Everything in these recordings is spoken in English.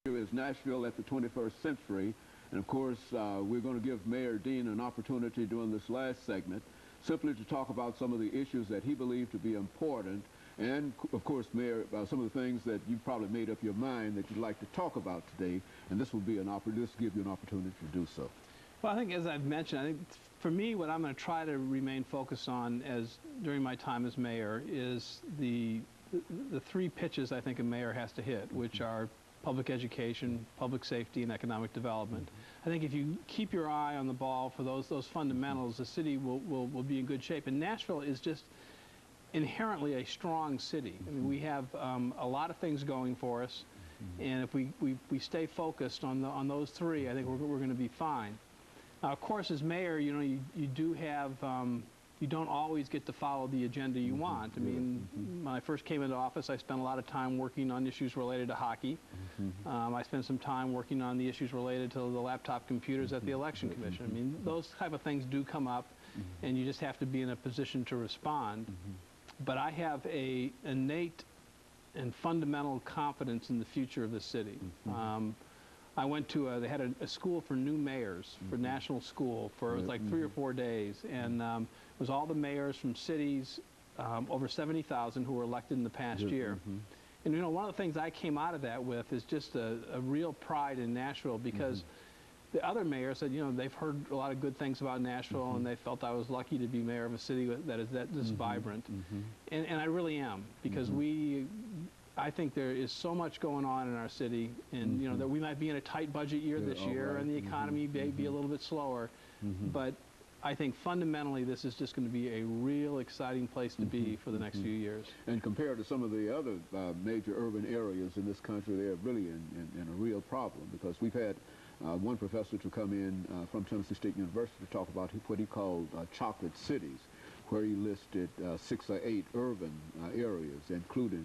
Is Nashville at the 21st century, and of course we're going to give Mayor Dean an opportunity during this last segment simply to talk about some of the issues that he believed to be important, and of course, Mayor, some of the things that you've probably made up your mind that you'd like to talk about today, and this will be this give you an opportunity to do so. Well, I think, as I've mentioned, I think for me what I'm going to try to remain focused on during my time as mayor is the three pitches I think a mayor has to hit, which are public education, public safety, and economic development. I think if you keep your eye on the ball for those fundamentals, the city will be in good shape. And Nashville is just inherently a strong city. I mean, we have a lot of things going for us, and if we stay focused on those three, I think we're going to be fine. Now, of course, as mayor, you know, you do have you don't always get to follow the agenda you want. I mean, when I first came into office, I spent a lot of time working on issues related to hockey. I spent some time working on the issues related to the laptop computers at the Election Commission. I mean, those type of things do come up, and you just have to be in a position to respond. But I have an innate and fundamental confidence in the future of the city. I went to they had a school for new mayors, for national school, for it was like 3 or 4 days, and it was all the mayors from cities, over 70,000 who were elected in the past year. And you know, one of the things I came out of that with is just a real pride in Nashville, because the other mayors said, you know, they've heard a lot of good things about Nashville, and they felt I was lucky to be mayor of a city that is this vibrant. And I really am, because I think there is so much going on in our city, and you know that we might be in a tight budget year this year, and the economy may be a little bit slower, but I think fundamentally this is just going to be a real exciting place to be for the next few years. And compared to some of the other major urban areas in this country, they're really in a real problem, because we've had one professor to come in from Tennessee State University to talk about what he called chocolate cities, where he listed 6 or 8 urban areas, including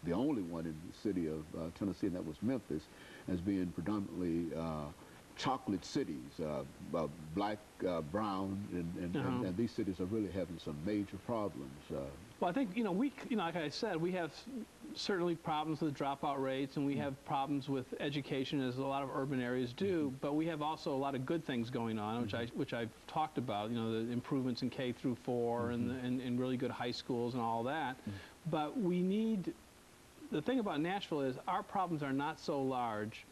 the only one in the city of Tennessee, and that was Memphis, as being predominantly chocolate cities, black, brown, and these cities are really having some major problems. Well, I think, you know, like I said, we have certainly problems with dropout rates, and we have problems with education, as a lot of urban areas do, but we have also a lot of good things going on, which I've talked about, you know, the improvements in K through 4 and really good high schools and all that. But we need, the thing about Nashville is our problems are not so large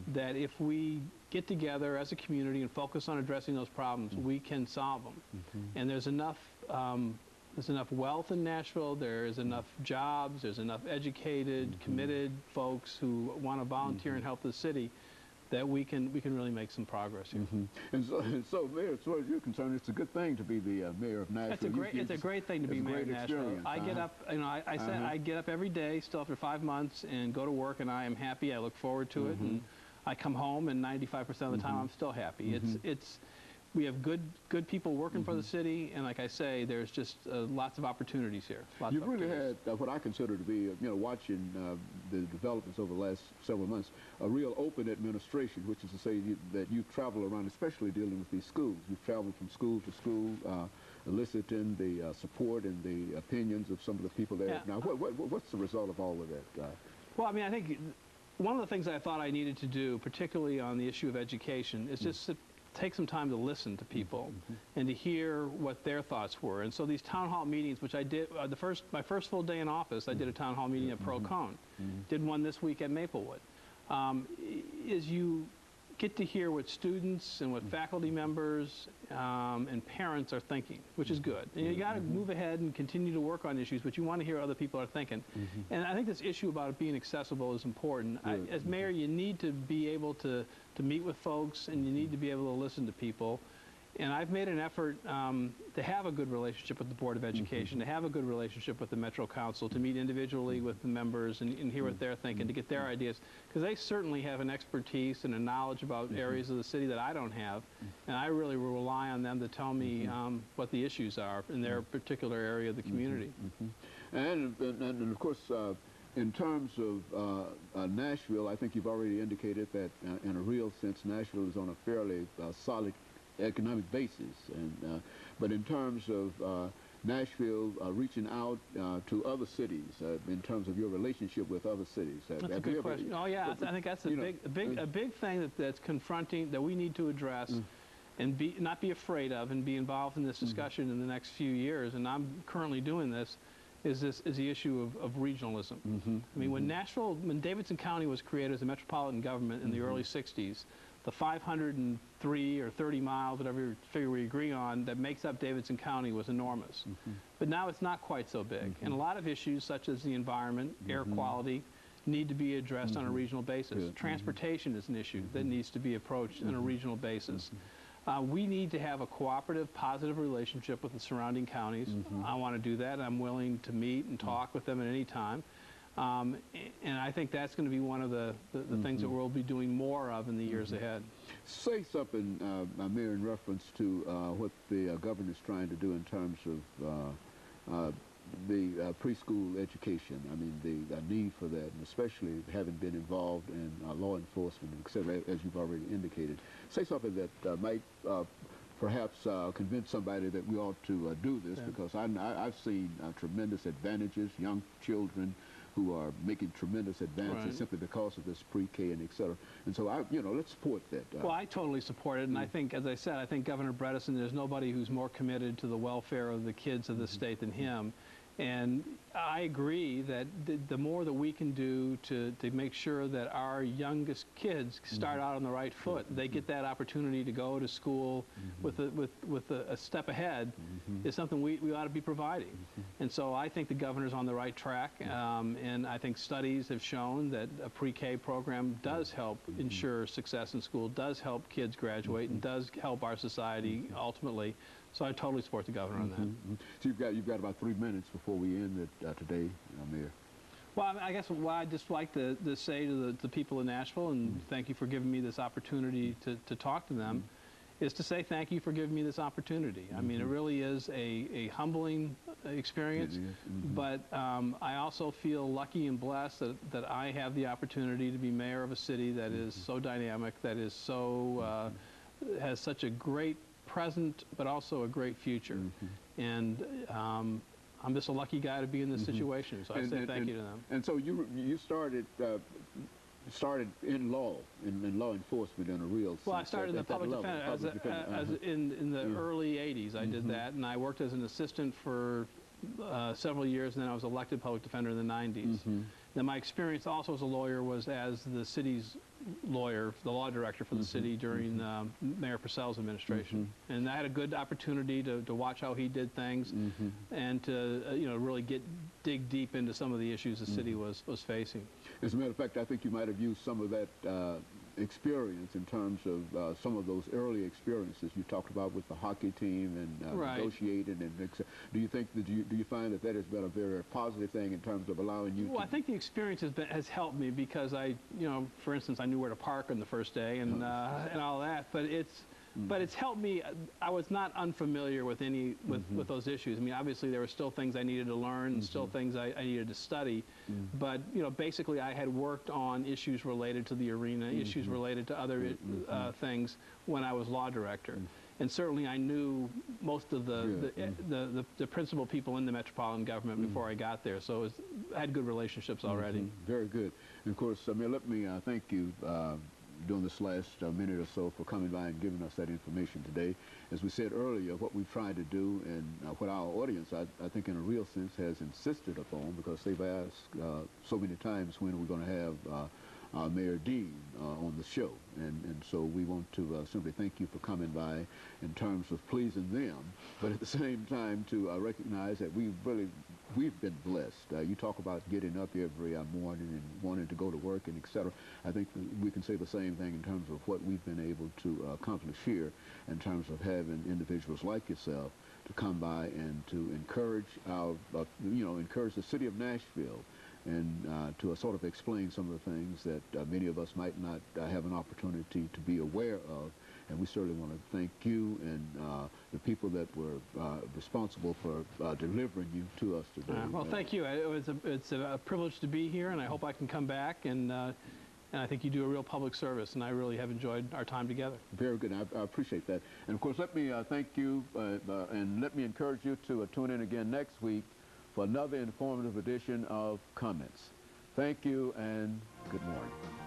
that if we get together as a community and focus on addressing those problems, we can solve them. And there's enough wealth in Nashville, there is enough jobs, there's enough educated, committed folks who want to volunteer and help the city, that we can really make some progress here. And so, Mayor, as far as you're concerned, it's a good thing to be the mayor of Nashville. It's a great thing to be mayor of Nashville. I get up, you know, I said I get up every day, still after 5 months, and go to work, and I am happy. I look forward to it, and I come home, and 95% of the time I'm still happy. We have good people working for the city, and like I say, there's just lots of opportunities here. You've really had what I consider to be, you know, watching the developments over the last several months, a real open administration, which is to say that you travel around, especially dealing with these schools. You've traveled from school to school, eliciting the support and the opinions of some of the people there. Now, what's the result of all of that? Well, I mean, I think one of the things I thought I needed to do, particularly on the issue of education, is just take some time to listen to people and to hear what their thoughts were. And so these town hall meetings, which I did, my first full day in office, I did a town hall meeting at PreK. Did one this week at Maplewood. Is you get to hear what students and what faculty members and parents are thinking, which is good. And you got to move ahead and continue to work on issues, but you want to hear what other people are thinking. And I think this issue about it being accessible is important. As mayor, you need to be able to meet with folks, and you need to be able to listen to people. And I've made an effort to have a good relationship with the Board of Education, to have a good relationship with the Metro Council, to meet individually with the members and hear what they're thinking, to get their ideas, because they certainly have an expertise and a knowledge about areas of the city that I don't have, and I really rely on them to tell me what the issues are in their particular area of the community. And of course, in terms of Nashville, I think you've already indicated that in a real sense, Nashville is on a fairly solid economic basis, and but in terms of Nashville reaching out to other cities in terms of your relationship with other cities? That's a good question. Oh yeah, I think that's a big thing that's confronting, that we need to address and not be afraid of, and be involved in this discussion in the next few years. And I'm currently doing this. Is the issue of regionalism. I mean, when Davidson County was created as a metropolitan government in the early 60s, the 503 or 30 miles, whatever figure we agree on, that makes up Davidson County was enormous. But now it's not quite so big. And a lot of issues such as the environment, air quality, need to be addressed on a regional basis. Transportation is an issue that needs to be approached on a regional basis. We need to have a cooperative, positive relationship with the surrounding counties. I want to do that. I'm willing to meet and talk with them at any time. And I think that's going to be one of the things that we'll be doing more of in the years ahead. Say something, Mayor, in reference to what the governor's trying to do in terms of the preschool education. I mean, the need for that, and especially having been involved in law enforcement, et cetera, as you've already indicated. Say something that might perhaps convince somebody that we ought to do this, because I've seen tremendous advantages, young children who are making tremendous advances simply because of this pre-K and et cetera. And so, let's support that. Well, I totally support it. And I think, as I said, I think Governor Bredesen, there's nobody who's more committed to the welfare of the kids of the state than him. And I agree that the more that we can do to make sure that our youngest kids start out on the right foot, they get that opportunity to go to school with a step ahead, is something we ought to be providing. And so I think the governor's on the right track, and I think studies have shown that a pre-K program does help ensure success in school, does help kids graduate, and does help our society ultimately. So I totally support the governor on that. So you've got about 3 minutes before we end it today, Mayor. Well, I guess what I'd just like to say to the people in Nashville, and thank you for giving me this opportunity to talk to them, is to say thank you for giving me this opportunity. I mean, it really is a humbling experience, but I also feel lucky and blessed that I have the opportunity to be mayor of a city that is so dynamic, that is so, has such a great present, but also a great future. And I'm just a lucky guy to be in this situation, so I say thank you to them. And so you started in law, in law enforcement in a real sense. Well, I started in the public defender in the early 80s. I did that, and I worked as an assistant for several years, and then I was elected public defender in the 90s. Then my experience also as a lawyer was as the city's lawyer, the law director for the city during Mayor Purcell's administration. And I had a good opportunity to watch how he did things and to really dig deep into some of the issues the city was facing. As a matter of fact, I think you might have used some of that experience in terms of some of those early experiences you talked about with the hockey team and negotiating and do you think that do you find that has been a very positive thing in terms of allowing you I think the experience has helped me, because for instance, I knew where to park on the first day and all that, but it's helped me. I was not unfamiliar with with those issues. I mean, obviously there were still things I needed to learn and still things I needed to study, but basically I had worked on issues related to the arena, issues related to other things when I was law director. And certainly I knew most of the principal people in the metropolitan government before I got there, so I had good relationships already. Very good. And of course, Mayor, let me thank you during this last minute or so for coming by and giving us that information today. As we said earlier, what we've tried to do and what our audience, I think in a real sense, has insisted upon, because they've asked so many times when we're going to have Mayor Dean on the show. And so we want to simply thank you for coming by in terms of pleasing them, but at the same time to recognize that we've been blessed. You talk about getting up every morning and wanting to go to work and et cetera. I think we can say the same thing in terms of what we've been able to accomplish here in terms of having individuals like yourself to come by and to encourage encourage the city of Nashville and to sort of explain some of the things that many of us might not have an opportunity to be aware of. And we certainly want to thank you and the people that were responsible for delivering you to us today. Well, thank you. It's a privilege to be here, and I hope I can come back and and I think you do a real public service, and I really have enjoyed our time together. Very good. I appreciate that. And of course, let me thank you, and let me encourage you to tune in again next week for another informative edition of Comments. Thank you, and good morning.